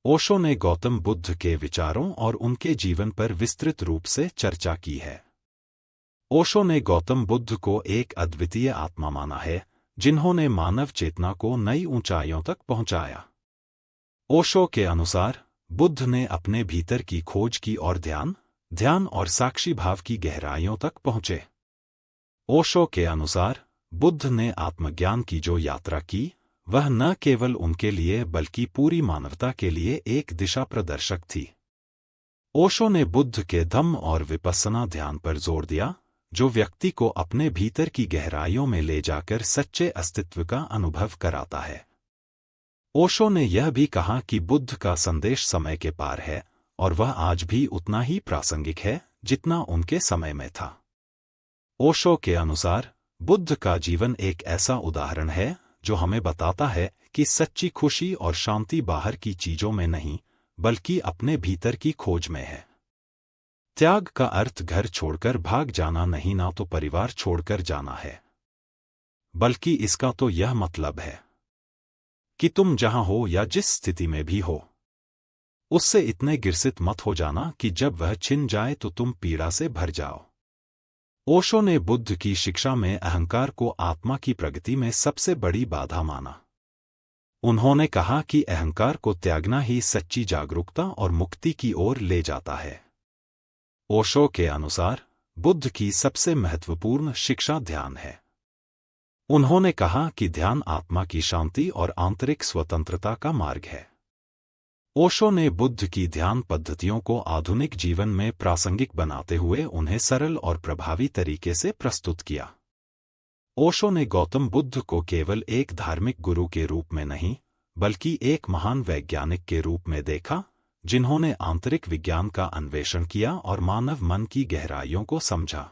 ओशो ने गौतम बुद्ध के विचारों और उनके जीवन पर विस्तृत रूप से चर्चा की है। ओशो ने गौतम बुद्ध को एक अद्वितीय आत्मा माना है, जिन्होंने मानव चेतना को नई ऊंचाइयों तक पहुंचाया। ओशो के अनुसार बुद्ध ने अपने भीतर की खोज की और ध्यान और साक्षी भाव की गहराइयों तक पहुंचे। ओशो के अनुसार बुद्ध ने आत्मज्ञान की जो यात्रा की, वह न केवल उनके लिए बल्कि पूरी मानवता के लिए एक दिशा प्रदर्शक थी। ओशो ने बुद्ध के धम्म और विपस्सना ध्यान पर जोर दिया, जो व्यक्ति को अपने भीतर की गहराइयों में ले जाकर सच्चे अस्तित्व का अनुभव कराता है। ओशो ने यह भी कहा कि बुद्ध का संदेश समय के पार है और वह आज भी उतना ही प्रासंगिक है जितना उनके समय में था। ओशो के अनुसार बुद्ध का जीवन एक ऐसा उदाहरण है जो हमें बताता है कि सच्ची खुशी और शांति बाहर की चीजों में नहीं, बल्कि अपने भीतर की खोज में है। त्याग का अर्थ घर छोड़कर भाग जाना नहीं, ना तो परिवार छोड़कर जाना है, बल्कि इसका तो यह मतलब है कि तुम जहां हो या जिस स्थिति में भी हो, उससे इतने गिरसित मत हो जाना कि जब वह छिन जाए तो तुम पीड़ा से भर जाओ। ओशो ने बुद्ध की शिक्षा में अहंकार को आत्मा की प्रगति में सबसे बड़ी बाधा माना। उन्होंने कहा कि अहंकार को त्यागना ही सच्ची जागरूकता और मुक्ति की ओर ले जाता है। ओशो के अनुसार बुद्ध की सबसे महत्वपूर्ण शिक्षा ध्यान है। उन्होंने कहा कि ध्यान आत्मा की शांति और आंतरिक स्वतंत्रता का मार्ग है। ओशो ने बुद्ध की ध्यान पद्धतियों को आधुनिक जीवन में प्रासंगिक बनाते हुए उन्हें सरल और प्रभावी तरीके से प्रस्तुत किया। ओशो ने गौतम बुद्ध को केवल एक धार्मिक गुरु के रूप में नहीं, बल्कि एक महान वैज्ञानिक के रूप में देखा, जिन्होंने आंतरिक विज्ञान का अन्वेषण किया और मानव मन की गहराइयों को समझा।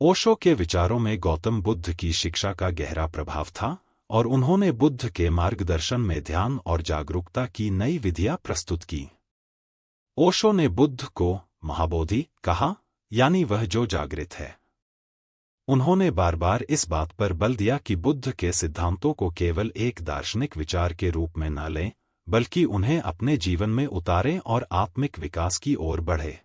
ओशो के विचारों में गौतम बुद्ध की शिक्षा का गहरा प्रभाव था और उन्होंने बुद्ध के मार्गदर्शन में ध्यान और जागरूकता की नई विधियां प्रस्तुत की। ओशो ने बुद्ध को महाबोधि कहा, यानी वह जो जागृत है। उन्होंने बार बार इस बात पर बल दिया कि बुद्ध के सिद्धांतों को केवल एक दार्शनिक विचार के रूप में न लें, बल्कि उन्हें अपने जीवन में उतारें और आत्मिक विकास की ओर बढ़े।